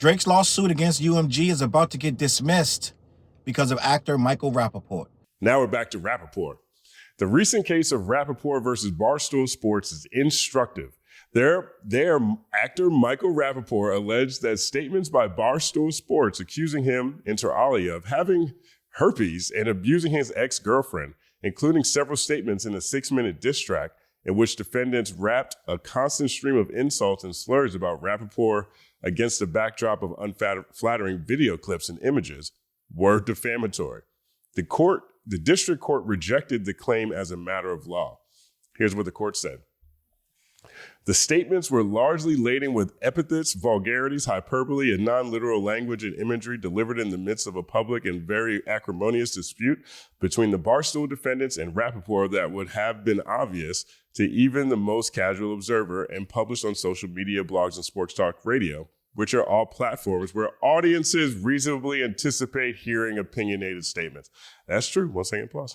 Drake's lawsuit against UMG is about to get dismissed because of actor Michael Rapaport. Now we're back to Rapaport. The recent case of Rapaport versus Barstool Sports is instructive. Their actor Michael Rapaport alleged that statements by Barstool Sports accusing him, inter alia, of having herpes and abusing his ex-girlfriend, including several statements in a 6-minute diss track in which defendants rapped a constant stream of insults and slurs about Rapaport against the backdrop of unflattering video clips and images, were defamatory. The district court rejected the claim as a matter of law. Here's what the court said. The statements were largely laden with epithets, vulgarities, hyperbole, and non-literal language and imagery delivered in the midst of a public and very acrimonious dispute between the Barstool defendants and Rapaport that would have been obvious to even the most casual observer and published on social media, blogs, and sports talk radio, which are all platforms where audiences reasonably anticipate hearing opinionated statements. That's true. 1 second pause.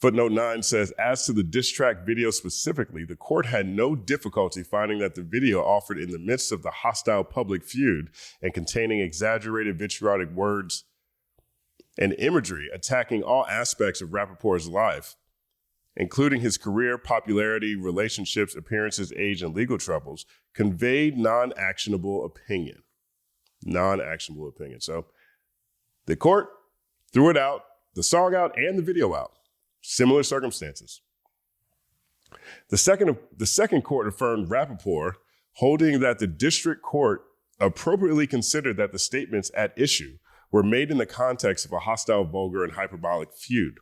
Footnote 9 says, as to the diss track video specifically, the court had no difficulty finding that the video offered in the midst of the hostile public feud and containing exaggerated vitriolic words and imagery attacking all aspects of Rapaport's life, including his career, popularity, relationships, appearances, age, and legal troubles, conveyed non-actionable opinion. Non-actionable opinion. So the court threw it out, the song out, and the video out. Similar circumstances. The second court affirmed Rapaport, holding that the district court appropriately considered that the statements at issue were made in the context of a hostile, vulgar, and hyperbolic feud.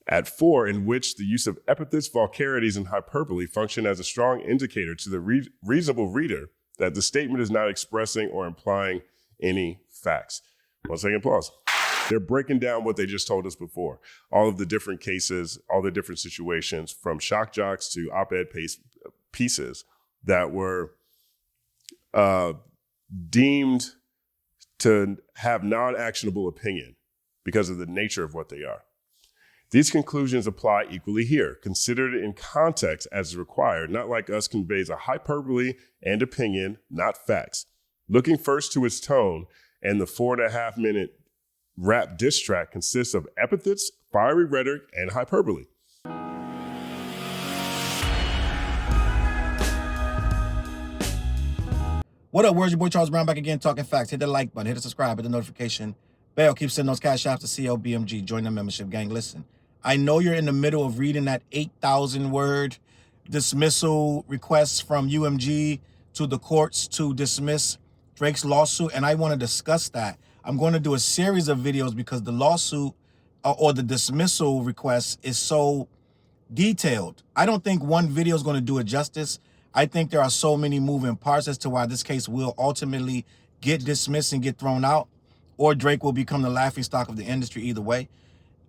At 4, in which the use of epithets, vulgarities, and hyperbole function as a strong indicator to the reasonable reader that the statement is not expressing or implying any facts. 1 second pause. They're breaking down what they just told us before. All of the different cases, all the different situations, from shock jocks to op-ed pieces that were deemed to have non-actionable opinion because of the nature of what they are. These conclusions apply equally here, considered in context as required, not like us conveys a hyperbole and opinion, not facts. Looking first to its tone, and the 4.5-minute rap diss track consists of epithets, fiery rhetoric, and hyperbole. What up, words? Your boy Challz Brown back again, talking facts. Hit the like button, hit the subscribe, hit the notification bell. Keep sending those Cashapp to CLBMG. Join the membership gang. Listen, I know you're in the middle of reading that 8,000 word dismissal request from UMG to the courts to dismiss Drake's lawsuit, and I want to discuss that. I'm going to do a series of videos because the lawsuit or the dismissal request is so detailed. I don't think one video is going to do it justice. I think there are so many moving parts as to why this case will ultimately get dismissed and get thrown out, or Drake will become the laughingstock of the industry either way.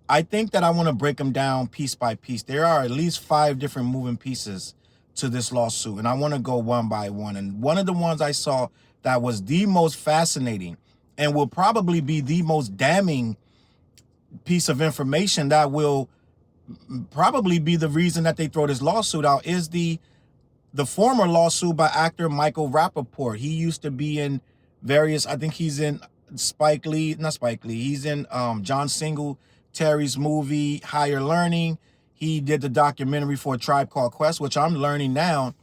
I think that I want to break them down piece by piece. There are at least 5 different moving pieces to this lawsuit, and I want to go one by one. And one of the ones I saw that was the most fascinating and will probably be the most damning piece of information that will probably be the reason that they throw this lawsuit out is the former lawsuit by actor Michael Rapaport. He used to be in various, I think he's in he's in John Singletary's movie Higher Learning. He did the documentary for A Tribe Called Quest, which I'm learning now,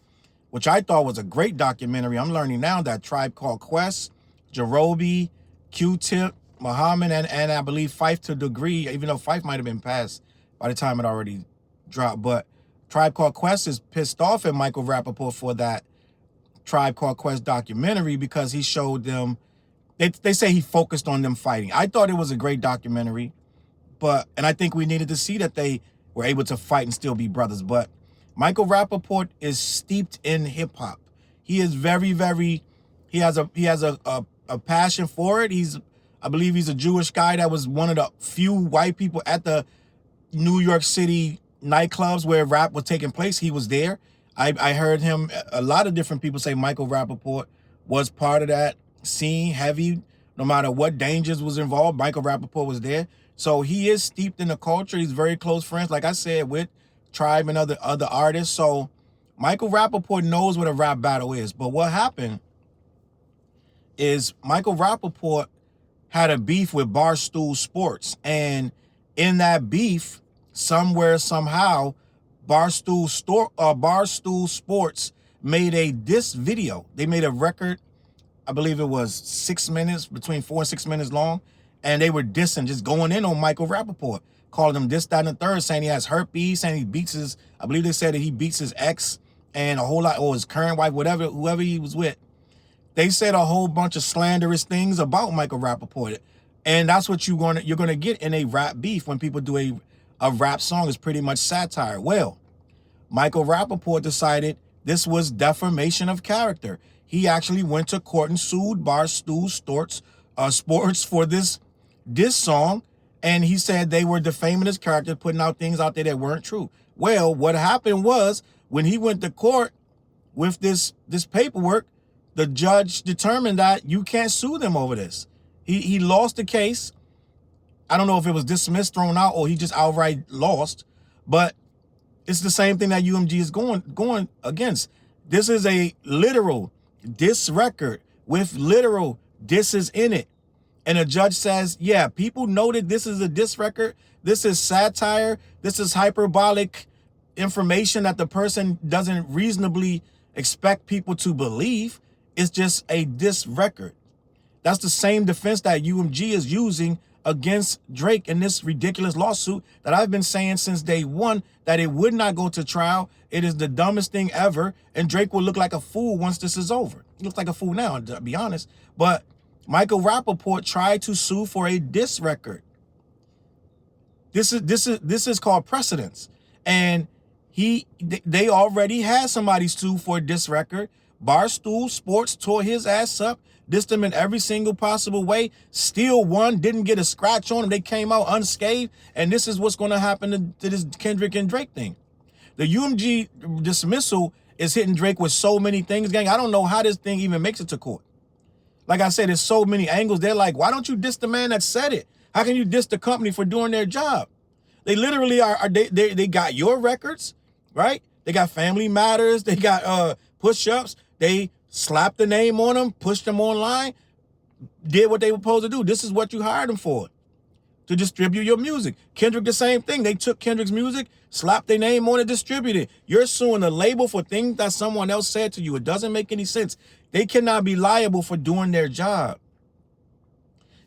which I thought was a great documentary. I'm learning now that Tribe Called Quest, Jarobi, Q-Tip, Muhammad, and I believe Fife to a degree, even though Fife might have been passed by the time it already dropped. But Tribe Called Quest is pissed off at Michael Rapaport for that Tribe Called Quest documentary because he showed them, they say he focused on them fighting. I thought it was a great documentary, and I think we needed to see that they were able to fight and still be brothers. But Michael Rapaport is steeped in hip hop. He is very, he has a passion for it. I believe he's a Jewish guy that was one of the few white people at the New York City nightclubs where rap was taking place. He was there. I heard him, a lot of different people say Michael Rapaport was part of that scene, heavy. No matter what dangers was involved, Michael Rapaport was there. So he is steeped in the culture. He's very close friends, like I said, with Tribe and other artists. So Michael Rapaport knows what a rap battle is. But what happened is Michael Rapaport had a beef with Barstool Sports. And in that beef, somewhere, somehow, Barstool Sports made a diss video. They made a record, I believe it was 6 minutes, between 4 and 6 minutes long. And they were dissing, just going in on Michael Rapaport, calling him this, that, and the third, saying he has herpes, saying he beats his, I believe they said that he beats his ex and a whole lot, or his current wife, whatever, whoever he was with. They said a whole bunch of slanderous things about Michael Rapaport. And that's what you're gonna get in a rap beef when people do a rap song. Is pretty much satire. Well, Michael Rapaport decided this was defamation of character. He actually went to court and sued Barstool Sports for this song, and he said they were defaming his character, putting out things out there that weren't true. Well, what happened was when he went to court with this paperwork, the judge determined that you can't sue them over this. He lost the case. I don't know if it was dismissed, thrown out, or he just outright lost, but it's the same thing that UMG is going against. This is a literal diss record with literal disses in it. And a judge says, yeah, people noted this is a diss record. This is satire. This is hyperbolic information that the person doesn't reasonably expect people to believe. It's just a diss record. That's the same defense that UMG is using against Drake in this ridiculous lawsuit that I've been saying since day one, that it would not go to trial. It is the dumbest thing ever, and Drake will look like a fool once this is over. He looks like a fool now, to be honest. But Michael Rapaport tried to sue for a diss record. This is called precedence, and they already had somebody sue for a diss record. Barstool Sports tore his ass up, dissed him in every single possible way, still won, didn't get a scratch on him. They came out unscathed, and this is what's going to happen to this Kendrick and Drake thing. The UMG dismissal is hitting Drake with so many things, gang. I don't know how this thing even makes it to court. Like I said, there's so many angles. They're like, why don't you diss the man that said it? How can you diss the company for doing their job? They literally they got your records, right? They got Family Matters. They got push-ups. They slapped the name on them, pushed them online, did what they were supposed to do. This is what you hired them for, to distribute your music. Kendrick, the same thing. They took Kendrick's music, slapped their name on it, distributed. You're suing the label for things that someone else said to you. It doesn't make any sense. They cannot be liable for doing their job.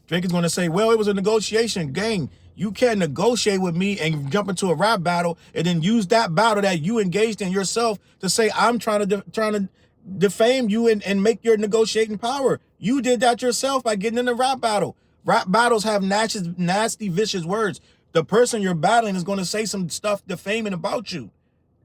Drake is going to say, well, it was a negotiation. Gang, you can't negotiate with me and jump into a rap battle and then use that battle that you engaged in yourself to say I'm trying to defame you and make your negotiating power. You did that yourself by getting in a rap battle. Rap battles have nasty, vicious words. The person you're battling is going to say some stuff defaming about you.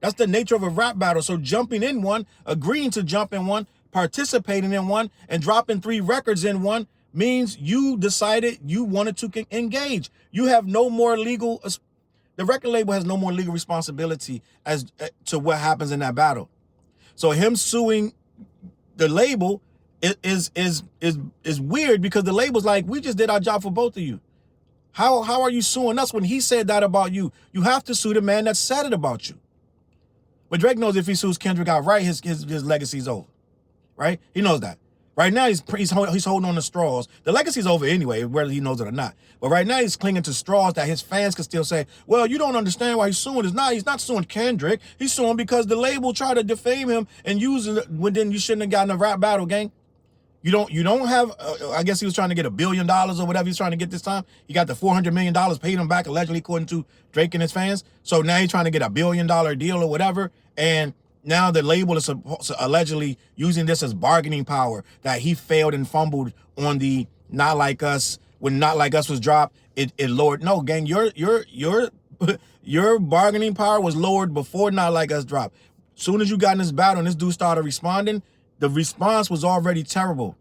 That's the nature of a rap battle. So jumping in one, agreeing to jump in one, participating in one, and dropping 3 records in one means you decided you wanted to engage. You have no more legal, the record label has no more legal responsibility as to what happens in that battle. So him suing the label is weird, because the label's like, we just did our job for both of you. How are you suing us when he said that about you? You have to sue the man that said it about you. But Drake knows if he sues Kendrick outright, his legacy's over, right? He knows that. Right now, he's holding on to straws. The legacy's over anyway, whether he knows it or not. But right now, he's clinging to straws that his fans can still say, well, you don't understand why he's suing. He's not suing Kendrick. He's suing because the label tried to defame him and use it when then you shouldn't have gotten a rap battle, gang. You don't have, I guess he was trying to get $1 billion or whatever he's trying to get this time. He got the $400 million paid him back, allegedly, according to Drake and his fans. So now he's trying to get $1 billion deal or whatever. And now the label is allegedly using this as bargaining power, that he failed and fumbled on the Not Like Us. When Not Like Us was dropped, it lowered. No, gang, your bargaining power was lowered before Not Like Us dropped. Soon as you got in this battle and this dude started responding, the response was already terrible.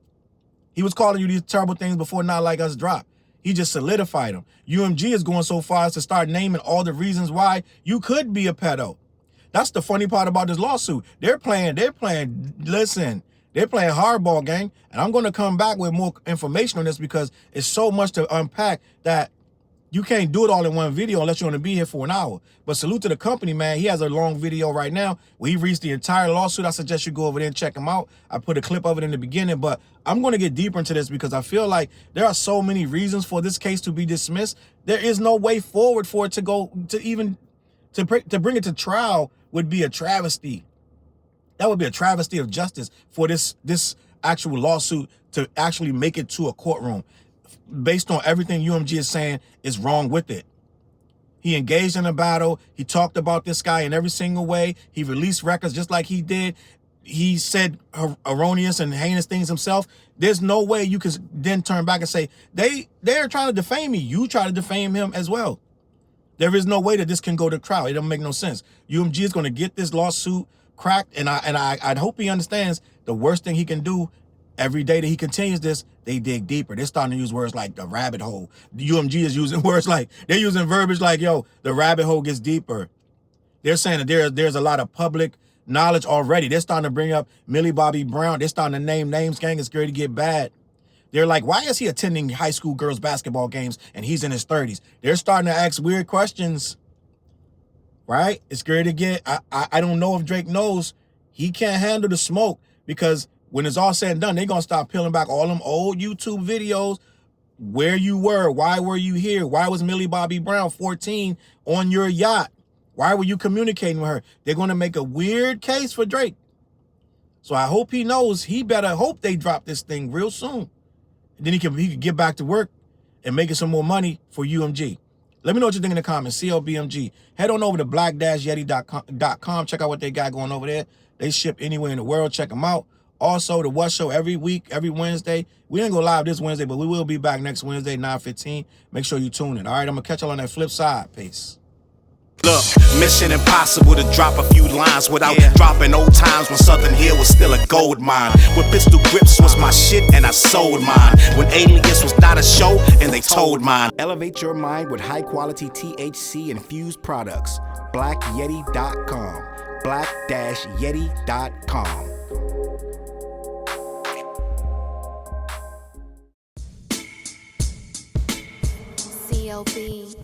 He was calling you these terrible things before Not Like Us dropped. He just solidified them. UMG is going so far as to start naming all the reasons why you could be a pedo. That's the funny part about this lawsuit. They're playing hardball, gang. And I'm going to come back with more information on this because it's so much to unpack that You can't do it all in one video unless you want to be here for an hour. But salute to the company, man. He has a long video right now where he reads the entire lawsuit. I suggest you go over there and check him out. I put a clip of it in the beginning, but I'm going to get deeper into this because I feel like there are so many reasons for this case to be dismissed. There is no way forward for it to go to even to bring it to trial would be a travesty. That would be a travesty of justice for this actual lawsuit to actually make it to a courtroom. Based on everything UMG is saying is wrong with it. He engaged in a battle. He talked about this guy in every single way. He released records just like he did. He said erroneous and heinous things himself. There's no way you can then turn back and say, they're trying to defame me. You try to defame him as well. There is no way that this can go to trial. It doesn't make no sense. UMG is going to get this lawsuit cracked, and I'd hope he understands the worst thing he can do. Every day that he continues this, they dig deeper. They're starting to use words like the rabbit hole. The UMG is using words like, they're using verbiage like, yo, the rabbit hole gets deeper. They're saying that there's a lot of public knowledge already. They're starting to bring up Millie Bobby Brown. They're starting to name names, gang. It's scary to get bad. They're like, why is he attending high school girls basketball games and he's in his 30s? They're starting to ask weird questions, right? It's scary to get, I don't know if Drake knows he can't handle the smoke because when it's all said and done, they're going to start peeling back all them old YouTube videos, where you were, why were you here, why was Millie Bobby Brown 14 on your yacht, why were you communicating with her? They're going to make a weird case for Drake. So I hope he knows he better hope they drop this thing real soon. Then he can get back to work and making some more money for UMG. Let me know what you think in the comments. CLBMG. Head on over to black-yeti.com. Check out what they got going over there. They ship anywhere in the world. Check them out. Also, the What Show every week, every Wednesday. We didn't go live this Wednesday, but we will be back next Wednesday, 9:15. Make sure you tune in. All right, I'm going to catch y'all on that flip side. Peace. Look, mission impossible to drop a few lines without dropping old times when Southern Hill was still a gold mine. When pistol grips was my shit and I sold mine. When Alias was not a show and they told mine. Elevate your mind with high quality THC infused products. BlackYeti.com. Black-Yeti.com. CLB.